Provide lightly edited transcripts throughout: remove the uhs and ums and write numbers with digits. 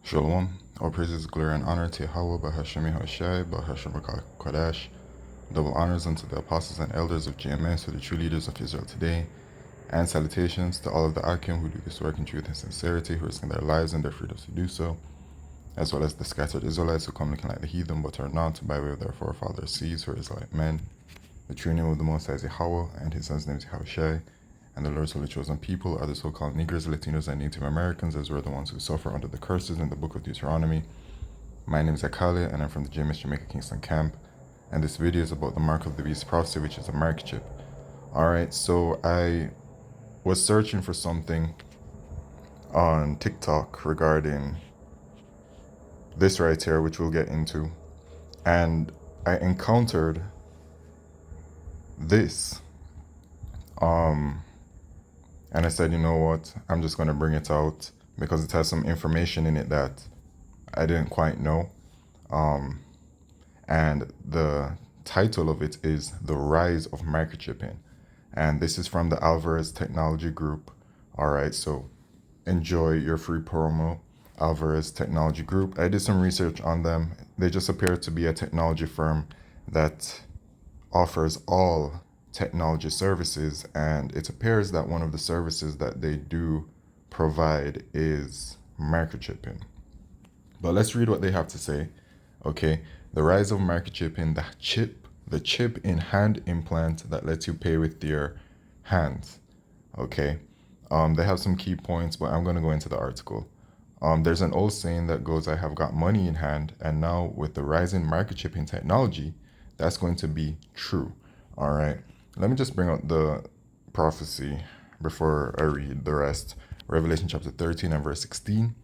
Shalom. All praises, glory, and honor to Yahweh, Bahashemi Hashai, Bahashem Kodash. Double honors unto the apostles and elders of GMS, who are the true leaders of Israel today. And salutations to all of the Akim who do this work in truth and sincerity, who risk their lives and their freedoms to do so, as well as the scattered Israelites who come looking like the heathen but are not, by way of their forefathers' seeds, who are Israelite men. The true name of the Most High is Yahweh, and his son's name is Yahushai. And the Lord's holy chosen people are the so-called Negroes, Latinos, and Native Americans, as we're the ones who suffer under the curses in the book of Deuteronomy. My name is Akale, and I'm from the JMS Jamaica Kingston camp. And this video is about the Mark of the Beast prophecy, which is a microchip. Alright, so I was searching for something on TikTok regarding this right here, which we'll get into. And I encountered this. And I said, you know what, I'm just going to bring it out because it has some information in it that I didn't quite know. And the title of it is The Rise of Microchipping. And this is from the Alvarez Technology Group. All right, so enjoy your free promo, Alvarez Technology Group. I did some research on them. They just appear to be a technology firm that offers all technology services, and it appears that one of the services that they do provide is microchipping. But let's read what they have to say. Okay, the rise of microchipping, the chip in hand implant that lets you pay with your hands. Okay, they have some key points, but I'm going to go into the article. There's an old saying that goes, I have got money in hand, and now with the rise in microchipping technology, that's going to be true. All right, let me just bring out the prophecy before I read the rest. Revelation chapter 13 and verse 16.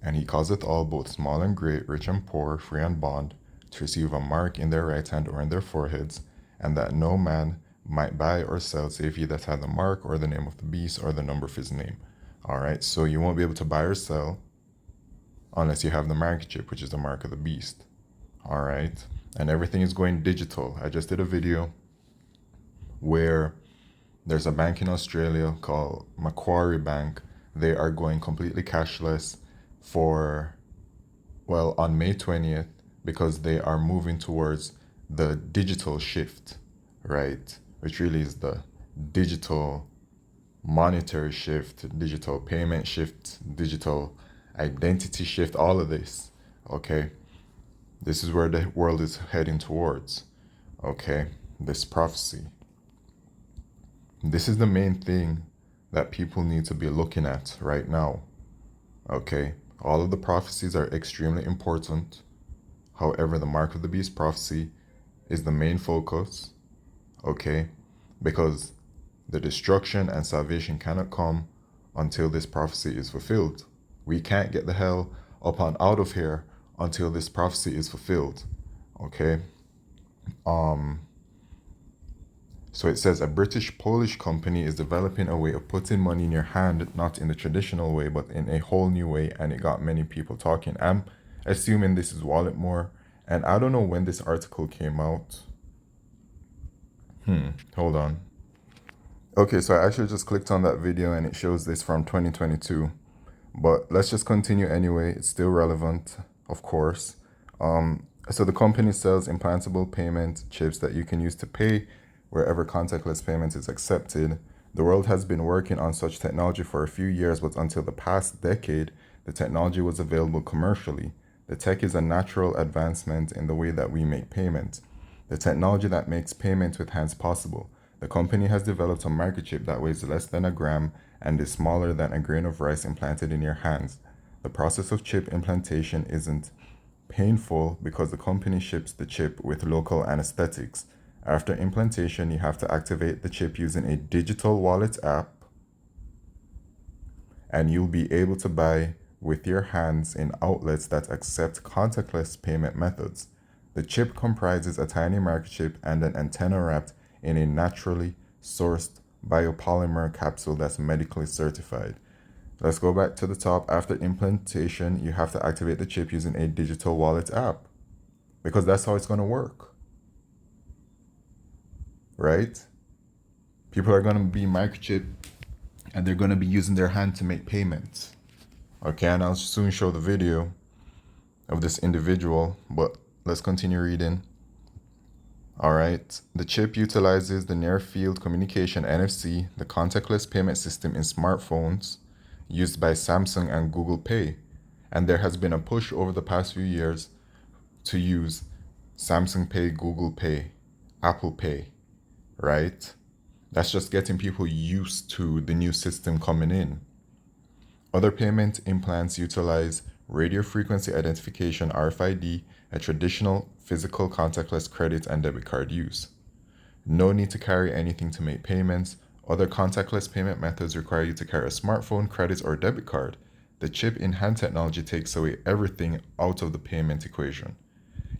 And he causeth all, both small and great, rich and poor, free and bond, to receive a mark in their right hand or in their foreheads, and that no man might buy or sell save he that had the mark or the name of the beast or the number of his name. All right, so you won't be able to buy or sell unless you have the microchip, which is the mark of the beast. All right, and everything is going digital. I just did a video where there's a bank in Australia called Macquarie Bank. They are going completely cashless on May 20th, because they are moving towards the digital shift, right? Which really is the digital monetary shift, digital payment shift, digital identity shift, all of this, okay? This is where the world is heading towards, okay? This prophecy. This is the main thing that people need to be looking at right now, okay? All of the prophecies are extremely important. However, the Mark of the Beast prophecy is the main focus, okay? Because the destruction and salvation cannot come until this prophecy is fulfilled. We can't get the hell up and out of here until this prophecy is fulfilled, okay? So it says, a British-Polish company is developing a way of putting money in your hand, not in the traditional way, but in a whole new way, and it got many people talking. I'm assuming this is Walletmore, and I don't know when this article came out. Hold on. Okay, so I actually just clicked on that video, and it shows this from 2022. But let's just continue anyway. It's still relevant, of course. So the company sells implantable payment chips that you can use to pay wherever contactless payment is accepted. The world has been working on such technology for a few years, but until the past decade, the technology was available commercially. The tech is a natural advancement in the way that we make payments. The technology that makes payment with hands possible. The company has developed a microchip that weighs less than a gram and is smaller than a grain of rice implanted in your hands. The process of chip implantation isn't painful because the company ships the chip with local anesthetics. After implantation, you have to activate the chip using a digital wallet app, and you'll be able to buy with your hands in outlets that accept contactless payment methods. The chip comprises a tiny microchip and an antenna wrapped in a naturally sourced biopolymer capsule that's medically certified. Let's go back to the top. After implantation, you have to activate the chip using a digital wallet app, because that's how it's going to work. Right? People are going to be microchipped and they're going to be using their hand to make payments. Okay, and I'll soon show the video of this individual, but let's continue reading. All right. The chip utilizes the near field communication NFC, the contactless payment system in smartphones used by Samsung and Google Pay. And there has been a push over the past few years to use Samsung Pay, Google Pay, Apple Pay, right? That's just getting people used to the new system coming in. Other payment implants utilize radio frequency identification RFID, a traditional physical contactless credit and debit card use. No need to carry anything to make payments. Other contactless payment methods require you to carry a smartphone, credit, or debit card. The chip in hand technology takes away everything out of the payment equation.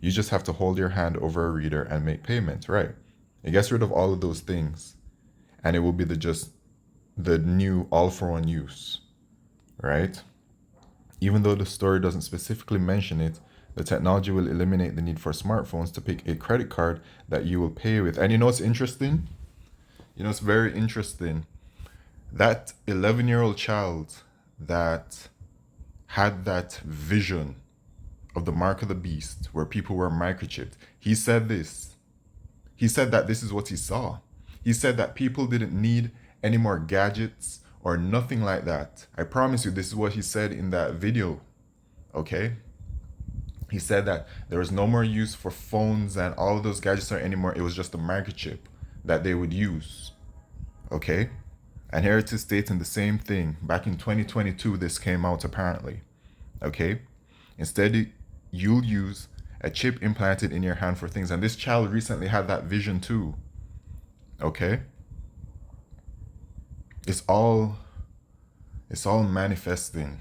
You just have to hold your hand over a reader and make payments, right? It gets rid of all of those things, and it will be the new all-for-one use, right? Even though the story doesn't specifically mention it, the technology will eliminate the need for smartphones to pick a credit card that you will pay with. And you know what's interesting? It's very interesting. That 11-year-old child that had that vision of the mark of the beast where people were microchipped, he said this. He said that this is what he saw. He said that people didn't need any more gadgets or nothing like that. I promise you, this is what he said in that video. Okay? He said that there was no more use for phones and all of those gadgets anymore. It was just a microchip that they would use. Okay? And here it is stating the same thing. Back in 2022, this came out apparently. Okay? Instead, you'll use a chip implanted in your hand for things. And this child recently had that vision too. Okay? It's all manifesting.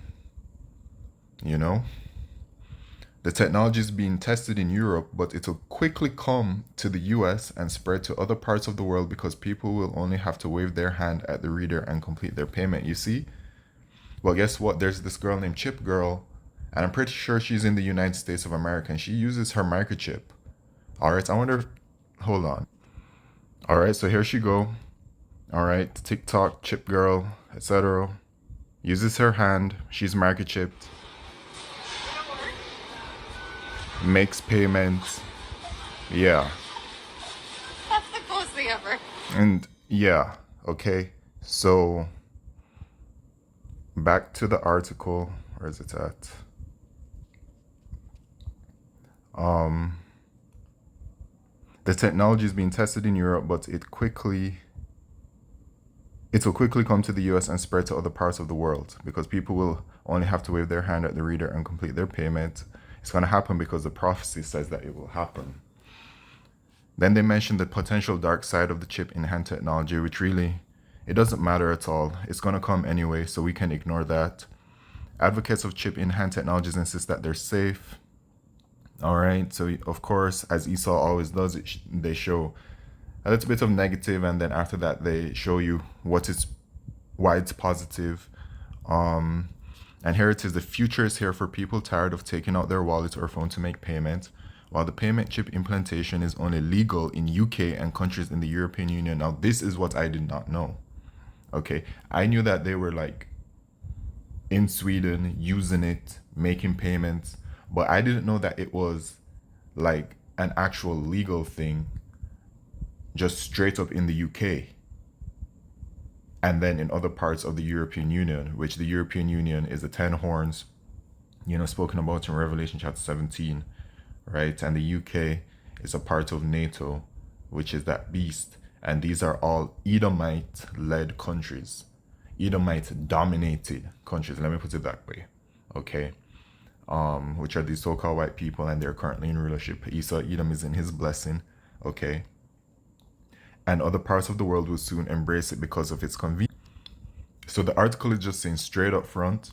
The technology is being tested in Europe, but it'll quickly come to the US and spread to other parts of the world because people will only have to wave their hand at the reader and complete their payment. You see? Well, guess what? There's this girl named Chip Girl, and I'm pretty sure she's in the United States of America, and she uses her microchip. All right, I wonder, hold on. All right, so here she go. All right, TikTok, Chip Girl, etc. Uses her hand. She's microchipped. Makes payments. Yeah. That's the coolest thing ever. And yeah, okay. So back to the article. Where is it at? The technology is being tested in Europe, but it will quickly come to the US and spread to other parts of the world because people will only have to wave their hand at the reader and complete their payment. It's going to happen because the prophecy says that it will happen. Then they mentioned the potential dark side of the chip in hand technology, which really, it doesn't matter at all. It's going to come anyway, so we can ignore that. Advocates of chip in hand technologies insist that they're safe. All right, so of course, as Esau always does, they show a little bit of negative, and then after that, they show you why it's positive. And here it is, the future is here for people tired of taking out their wallet or phone to make payment. While the payment chip implantation is only legal in UK and countries in the European Union. Now, this is what I did not know. Okay, I knew that they were like in Sweden using it, making payments, but I didn't know that it was like an actual legal thing just straight up in the UK. And then in other parts of the European Union, which the European Union is the 10 horns, spoken about in Revelation chapter 17, right? And the UK is a part of NATO, which is that beast. And these are all Edomite-led countries, Edomite-dominated countries. Let me put it that way, okay? Which are these so-called white people, and they're currently in rulership. Esau, Edom is in his blessing, okay? And other parts of the world will soon embrace it because of its convenience. So the article is just saying straight up front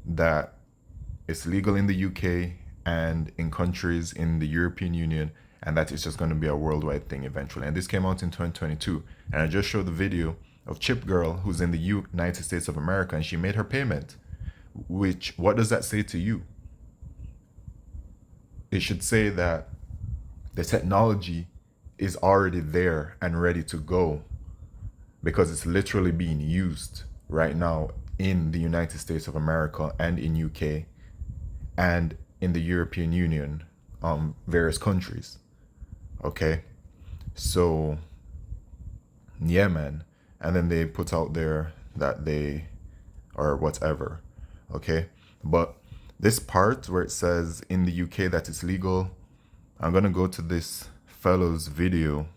that it's legal in the UK and in countries in the European Union, and that it's just going to be a worldwide thing eventually. And this came out in 2022. And I just showed the video of Chip Girl, who's in the United States of America, and she made her payment. What does that say to you? It should say that the technology is already there and ready to go because it's literally being used right now in the United States of America and in UK and in the European Union, various countries. Okay, so yeah, man. And then they put out there that they or whatever. Okay, but this part where it says in the UK that it's legal, I'm gonna go to this fellow's video.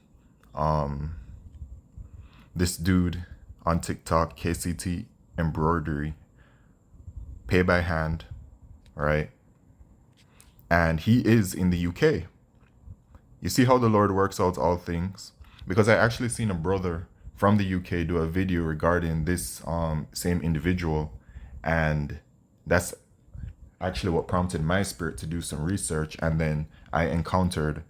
This dude on TikTok, KCT Embroidery, pay by hand, right? And he is in the UK. You see how the Lord works out all things? Because I actually seen a brother from the UK do a video regarding this same individual, and that's actually what prompted my spirit to do some research. And then I encountered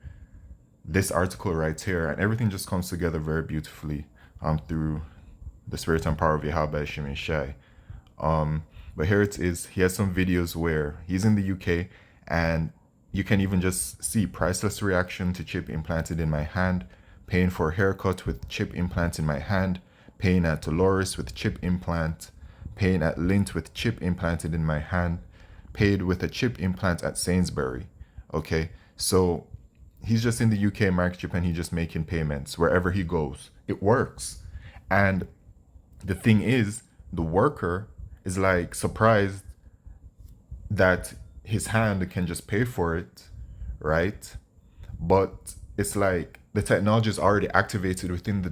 this article right here, and everything just comes together very beautifully through the spirit and power of Yahweh Shemeshai. But here it is. He has some videos where he's in the UK, and you can even just see priceless reaction to chip implanted in my hand, paying for a haircut with chip implant in my hand, paying at Dolores with chip implant, paying at Lint with chip implanted in my hand, paid with a chip implant at Sainsbury. Okay, so he's just in the UK microchip and he's just making payments wherever he goes. It works. And the thing is, the worker is like surprised that his hand can just pay for it, right? But it's like the technology is already activated within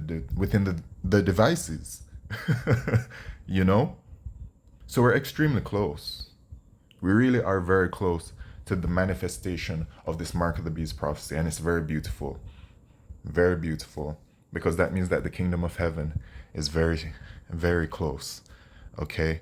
the devices, you know. So we're extremely close. We really are very close to the manifestation of this mark of the beast prophecy, and it's very beautiful, because that means that the kingdom of heaven is very, very close. Okay.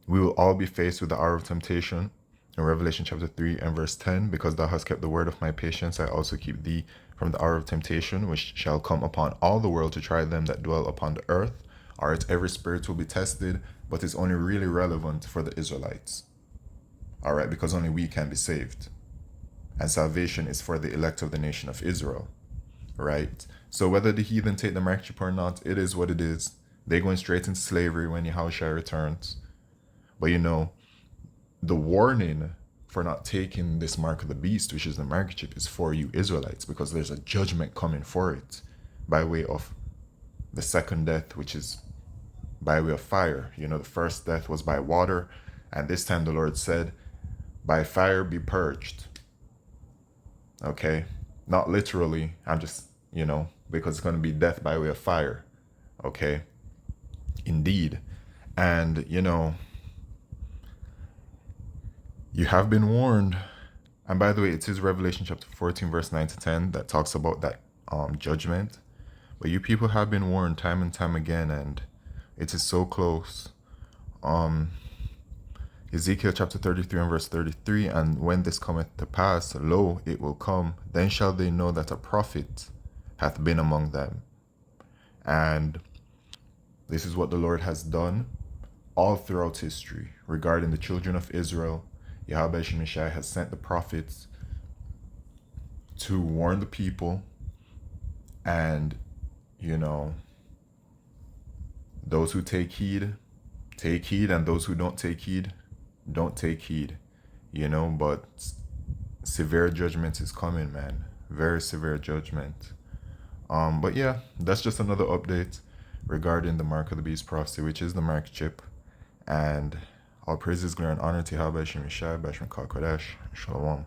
We will all be faced with the hour of temptation in Revelation chapter 3 and verse 10. Because thou hast kept the word of my patience, I also keep thee from the hour of temptation, which shall come upon all the world to try them that dwell upon the earth. All right, every spirit will be tested, but it's only really relevant for the Israelites. All right, because only we can be saved. And salvation is for the elect of the nation of Israel. Right? So whether the heathen take the microchip or not, it is what it is. They're going straight into slavery when Yahushua returns. But you know, the warning for not taking this mark of the beast, which is the microchip, is for you Israelites, because there's a judgment coming for it by way of the second death, which is by way of fire. You know, the first death was by water, and this time the Lord said, by fire be purged. Okay? Not literally, I'm just, you know, because it's going to be death by way of fire. Okay? Indeed. And, you know, you have been warned. And by the way, it is Revelation chapter 14, verse 9 to 10 that talks about that judgment. But you people have been warned time and time again, and it is so close. Ezekiel chapter 33 and verse 33, and when this cometh to pass, lo, it will come, then shall they know that a prophet hath been among them. And this is what the Lord has done all throughout history regarding the children of Israel. Yahweh Shemeshai has sent the prophets to warn the people, and, you know, those who take heed, and those who don't take heed, don't take heed, you know. But severe judgment is coming, man. Very severe judgment. But yeah, that's just another update regarding the mark of the beast prophecy, which is the microchip. And all praises, glory, and honor to Yahweh Shemeshai, Bashman Kodesh, Shalom.